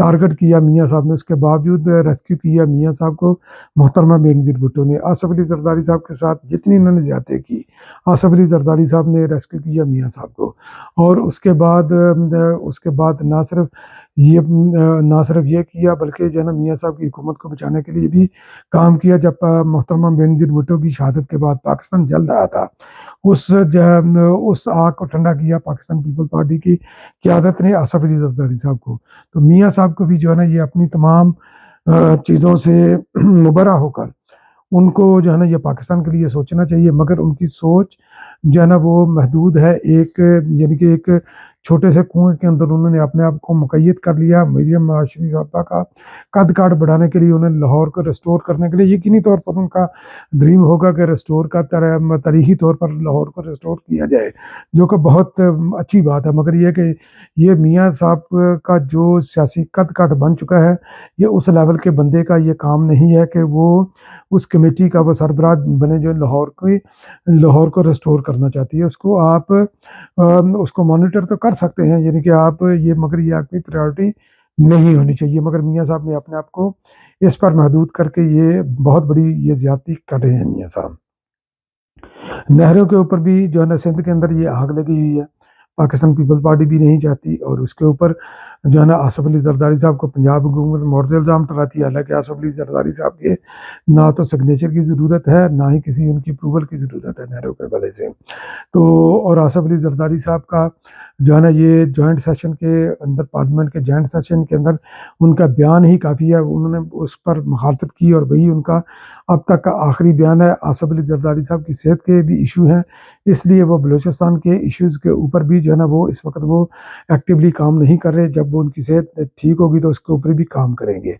Target کیا میاں صاحب نے، اس کے باوجود ریسکیو کیا میاں صاحب کو محترمہ بینظیر بھٹو نے۔ آصف علی زرداری صاحب کے ساتھ جتنی انہوں نے زیادتی کی، آصف علی زرداری صاحب نے ریسکیو کیا میاں صاحب کو۔ اور اس کے بعد نہ صرف یہ کیا بلکہ جو ہے نا میاں صاحب کی حکومت کو بچانے کے لیے بھی کام کیا۔ جب محترمہ بینظیر بھٹو کی شہادت کے بعد پاکستان جل رہا تھا، اس آگ کو ٹھنڈا کیا پاکستان پیپل پارٹی کی قیادت نے آصف علی زرداری صاحب کو۔ تو میاں صاحب کو بھی جو ہے نا یہ اپنی تمام چیزوں سے مبرہ ہو کر ان کو جو ہے نا یہ پاکستان کے لیے سوچنا چاہیے، مگر ان کی سوچ جو ہے نا وہ محدود ہے۔ یعنی کہ ایک چھوٹے سے کنویں کے اندر انہوں نے اپنے آپ کو مقید کر لیا۔ مریم معاشری رابطہ کا قد کاٹ بڑھانے کے لیے، انہیں لاہور کو ریسٹور کرنے کے لیے یقینی طور پر ان کا ڈریم ہوگا کہ ریسٹور کا تاریخی طور پر لاہور کو ریسٹور کیا جائے، جو کہ بہت اچھی بات ہے۔ مگر یہ کہ یہ میاں صاحب کا جو سیاسی قد کاٹ بن چکا ہے، یہ اس لیول کے بندے کا یہ کام نہیں ہے کہ وہ اس کمیٹی کا وہ سربراہ بنے جو لاہور کو ریسٹور کرنا چاہتی ہے۔ اس کو مانیٹر تو کر سکتے ہیں، یعنی کہ مگر یہ آپ کی پریورٹی نہیں ہونی چاہیے۔ مگر میاں صاحب نے اپنے آپ کو اس پر محدود کر کے یہ بہت بڑی یہ زیادتی کر رہے ہیں میاں صاحب۔ نہروں کے اوپر بھی جو ہے نا سندھ کے اندر یہ آگ لگی ہوئی ہے، پاکستان پیپلز پارٹی بھی نہیں چاہتی، اور اس کے اوپر جو ہے نا آصف علی زرداری صاحب کو پنجاب حکومت مورد الزام ٹھہراتی ہے، حالانکہ آصف علی زرداری صاحب کے نہ تو سگنیچر کی ضرورت ہے، نہ ہی کسی ان کی اپروول کی ضرورت ہے نہروں کے حوالے سے۔ تو اور آصف علی زرداری صاحب کا جو ہے نا یہ جوائنٹ سیشن کے اندر، پارلیمنٹ کے جوائنٹ سیشن کے اندر ان کا بیان ہی کافی ہے، انہوں نے اس پر مخالفت کی، اور وہی ان کا اب تک کا آخری بیان ہے۔ آصف علی زرداری صاحب کی صحت کے بھی ایشو ہیں، اس لیے وہ بلوچستان کے ایشوز کے اوپر بھی جو ہے نا وہ اس وقت وہ ایکٹیولی کام نہیں کر رہے۔ جب وہ ان کی صحت ٹھیک ہوگی تو اس کے اوپر بھی کام کریں گے۔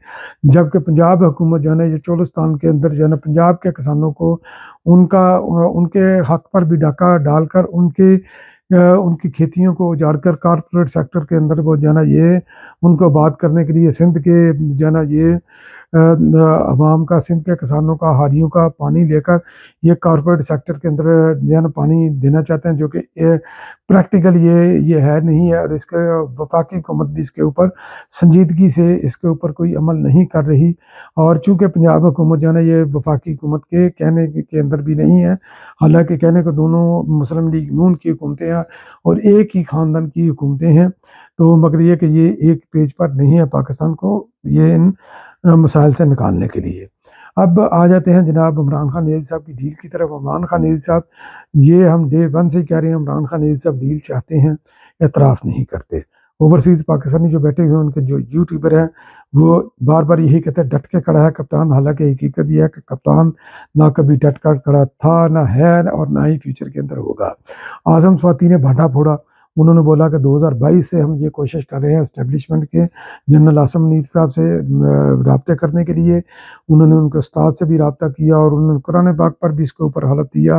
جبکہ پنجاب حکومت جو ہے نا یہ چولستان کے اندر جو ہے نا پنجاب کے کسانوں کو ان کے حق پر بھی ڈاکہ ڈال کر ان کی کھیتیوں کو اجاڑ کر کارپوریٹ سیکٹر کے اندر وہ جو ہے نا یہ ان کو آباد کرنے کے لیے سندھ کے جو ہے نا یہ عوام کا، سندھ کے کسانوں کا، ہاڑیوں کا پانی لے کر یہ کارپوریٹ سیکٹر کے اندر جو ہے نا پانی دینا چاہتے ہیں، جو کہ پریکٹیکل یہ ہے نہیں ہے، اور اس کے وفاقی حکومت بھی اس کے اوپر سنجیدگی سے اس کے اوپر کوئی عمل نہیں کر رہی۔ اور چونکہ پنجاب حکومت جو ہے نا یہ وفاقی حکومت کے کہنے کے اندر بھی نہیں ہے، حالانکہ کہنے کو دونوں مسلم لیگ نون کی حکومتیں ہیں اور ایک ہی خاندان کی حکومتیں ہیں، تو مگر یہ کہ یہ ایک پیج پر نہیں ہے پاکستان کو یہ ان مسائل سے نکالنے کے لیے۔ اب آ جاتے ہیں جناب عمران خان نیازی صاحب کی ڈیل کی طرف۔ عمران خان نیازی صاحب یہ ہم ڈے ون سے ہی کہہ رہے ہیں، عمران خان نیازی صاحب ڈیل چاہتے ہیں، اعتراف نہیں کرتے۔ اوورسیز پاکستانی جو بیٹھے ہوئے ہیں، ان کے جو یوٹیوبر ہیں، وہ بار بار یہی کہتے ہیں ڈٹ کے کھڑا ہے کپتان، حالانکہ حقیقت یہ ہے کہ کپتان نہ کبھی ڈٹ کر کھڑا تھا، نہ ہے، اور نہ ہی فیوچر کے اندر ہوگا۔ اعظم سواتی نے بھانڈا پھوڑا، انہوں نے بولا کہ 2022 سے ہم یہ کوشش کر رہے ہیں اسٹیبلشمنٹ کے جنرل عاصم منیر صاحب سے رابطے کرنے کے لیے۔ انہوں نے ان کے استاد سے بھی رابطہ کیا، اور انہوں نے قرآن پاک پر بھی اس کے اوپر حلف دیا،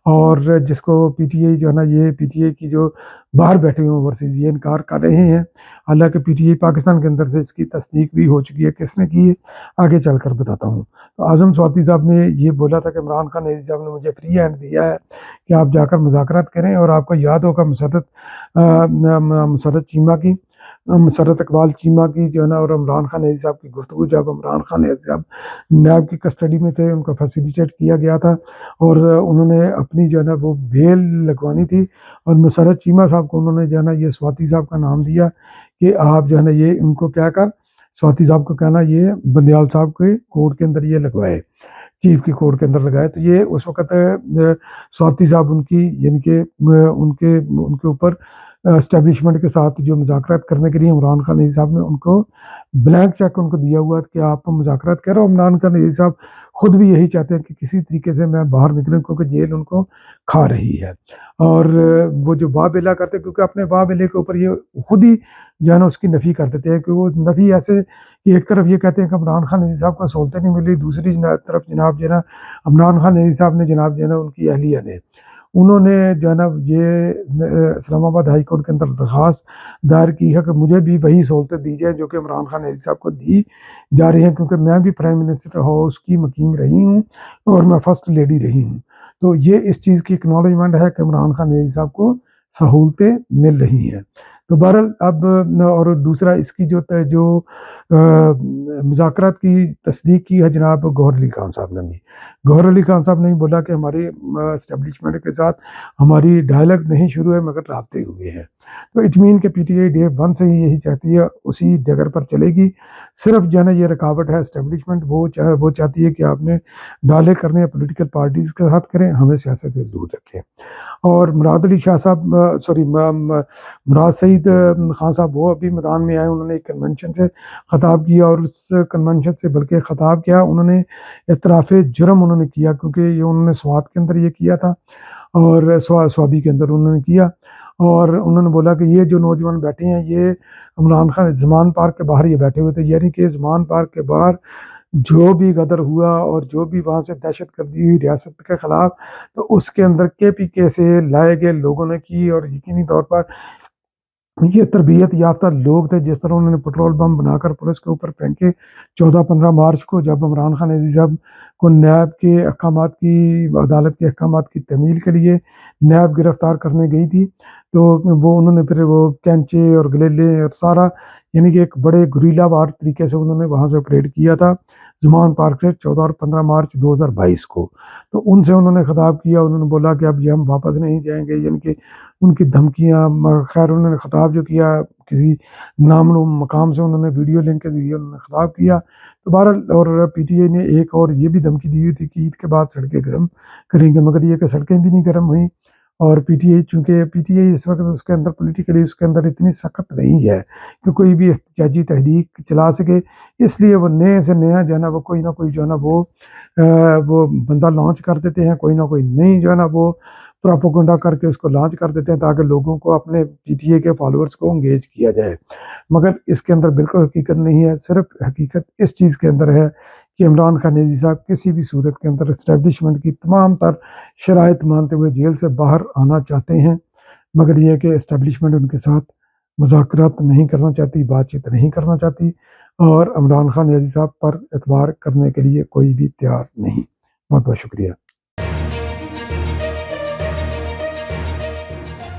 اور جس کو پی ٹی آئی جو ہے نا یہ پی ٹی آئی کی جو باہر بیٹھے ہوئے اوورسیز یہ انکار کر رہے ہیں، حالانکہ پی ٹی آئی پاکستان کے اندر سے اس کی تصدیق بھی ہو چکی ہے۔ کس نے کی ہے آگے چل کر بتاتا ہوں۔ تو اعظم سواتی صاحب نے یہ بولا تھا کہ عمران خان نیازی صاحب نے مجھے فری ہینڈ دیا ہے کہ آپ جا کر مذاکرات کریں، اور آپ کو یاد ہوگا مسرت اقبال چیمہ کی جو ہے نا اور عمران خان نیازی صاحب کی گفتگو، جب عمران خان نیازی صاحب نیب کی کسٹڈی میں تھے، ان کو فیسیلیٹیٹ کیا گیا تھا، اور انہوں نے اپنی جو ہے نا وہ بیل لگوانی تھی، اور مسرت چیمہ صاحب کو انہوں نے جو ہے نا یہ سواتی صاحب کا نام دیا کہ آپ جو ہے نا یہ ان کو کہہ کر سواتی صاحب کو کہنا یہ بندیال صاحب کے کورٹ کے اندر یہ لگوائے، چیف کی کورٹ کے اندر لگائے۔ تو یہ اس وقت سواتی صاحب ان کی یعنی کہ ان کے اوپر اسٹیبلشمنٹ کے ساتھ جو مذاکرات کرنے کے لیے عمران خان نیازی صاحب نے ان کو بلینک چیک ان کو دیا ہوا کہ آپ مذاکرات کرو۔ عمران خان نیازی صاحب خود بھی یہی چاہتے ہیں کہ کسی طریقے سے میں باہر نکلوں، کیونکہ جیل ان کو کھا رہی ہے، اور وہ جو واہ بلا کرتے ہیں، کیونکہ اپنے واہ بلے کے اوپر یہ خود ہی جو ہے نا اس کی نفی کر دیتے ہیں، کہ وہ نفی ایسے کہ ایک طرف یہ کہتے ہیں کہ عمران خان نیازی صاحب کو سہولتیں نہیں ملی، دوسری طرف جناب جو ہے نا عمران خان نیازی صاحب نے جناب جو ہے نا ان کی اہلیہ نے انہوں نے جو ہے نا یہ اسلام آباد ہائی کورٹ کے اندر درخواست دائر کی ہے کہ مجھے بھی وہی سہولتیں دی جائیں جو کہ عمران خان نیازی صاحب کو دی جا رہی ہیں، کیونکہ میں بھی پرائم منسٹر ہاؤس کی مقیم رہی ہوں اور میں فرسٹ لیڈی رہی ہوں۔ تو یہ اس چیز کی اکنالجمنٹ ہے کہ عمران خان نیازی صاحب کو سہولتیں مل رہی ہیں۔ تو بہرحال اب اور دوسرا اس کی جو مذاکرات کی تصدیق کی ہے جناب گوہر علی خان صاحب نے بھی. گوہر علی خان صاحب نے بولا کہ ہماری اسٹیبلشمنٹ کے ساتھ ہماری ڈائلاگ نہیں شروع ہے مگر رابطے ہوئے ہیں. تو اٹ مین کہ پی ٹی آئی ڈے 1 سے ہی یہی چاہتی ہے، اسی ڈگر پر چلے گی. صرف جو ہے نا یہ رکاوٹ ہے اسٹیبلشمنٹ، وہ چاہتی ہے کہ آپ نے ڈالے کرنے پولیٹیکل پارٹیز کے ساتھ کریں، ہمیں سیاست سے دور رکھیں. اور مراد علی شاہ صاحب مراد سعید خان صاحب وہ ابھی میدان میں آئے، انہوں نے ایک کنونشن سے خطاب کیا، اور اس کنونشن سے بلکہ خطاب کیا انہوں نے اعتراف جرم انہوں نے کیا، کیونکہ یہ انہوں نے سوات کے اندر یہ کیا تھا اور سوابی کے اندر انہوں نے کیا. اور انہوں نے بولا کہ یہ جو نوجوان بیٹھے ہیں یہ عمران خان زمان پارک کے باہر یہ بیٹھے ہوئے تھے، یعنی کہ زمان پارک کے باہر جو بھی غدر ہوا اور جو بھی وہاں سے دہشت گردی ہوئی ریاست کے خلاف، تو اس کے اندر کے پی کے سے لائے گئے لوگوں نے کی، اور یقینی طور پر یہ تربیت یافتہ لوگ تھے. جس طرح انہوں نے پٹرول بم بنا کر پولیس کے اوپر پھینکے 14-15 مارچ کو، جب عمران خان عزیز صاحب کو نیب کے احکامات کی عدالت کے احکامات کی تعمیل کے لیے نیب گرفتار کرنے گئی تھی، تو وہ انہوں نے پھر وہ کینچے اور گلیلے اور سارا، یعنی کہ ایک بڑے گریلا وار طریقے سے انہوں نے وہاں سے آپریٹ کیا تھا زمان پارک سے 14 اور 15 مارچ 2022 کو. تو ان سے انہوں نے خطاب کیا، انہوں نے بولا کہ اب یہ ہم واپس نہیں جائیں گے، یعنی کہ ان کی دھمکیاں. خیر انہوں نے خطاب جو کیا کسی نامعلوم مقام سے انہوں نے ویڈیو لنک کے ذریعے انہوں نے خطاب کیا. تو بہرحال اور پی ٹی آئی نے ایک اور یہ بھی دھمکی دی ہوئی تھی کہ عید کے بعد سڑکیں گرم کریں گے، مگر یہ کہ سڑکیں بھی نہیں گرم ہوئیں. اور پی ٹی آئی چونکہ پی ٹی آئی اس وقت اس کے اندر پولیٹیکلی اس کے اندر اتنی سخت نہیں ہے کہ کوئی بھی احتجاجی تحریک چلا سکے، اس لیے وہ نئے سے نیا جو ہے نا وہ کوئی نہ کوئی جو ہے نا وہ بندہ لانچ کر دیتے ہیں، کوئی نہ کوئی نئی جو ہے نا وہ پراپوگنڈا کر کے اس کو لانچ کر دیتے ہیں تاکہ لوگوں کو اپنے پی ٹی اے کے فالوورز کو انگیج کیا جائے. مگر اس کے اندر بالکل حقیقت نہیں ہے. صرف حقیقت اس چیز کے اندر ہے کہ عمران خان عزیز صاحب کسی بھی صورت کے اندر اسٹیبلشمنٹ کی تمام تر شرائط مانتے ہوئے جیل سے باہر آنا چاہتے ہیں، مگر یہ کہ اسٹیبلشمنٹ ان کے ساتھ مذاکرات نہیں کرنا چاہتی، بات چیت نہیں کرنا چاہتی، اور عمران خان عزیز صاحب پر اعتبار کرنے کے لیے کوئی بھی تیار نہیں. بہت بہت شکریہ.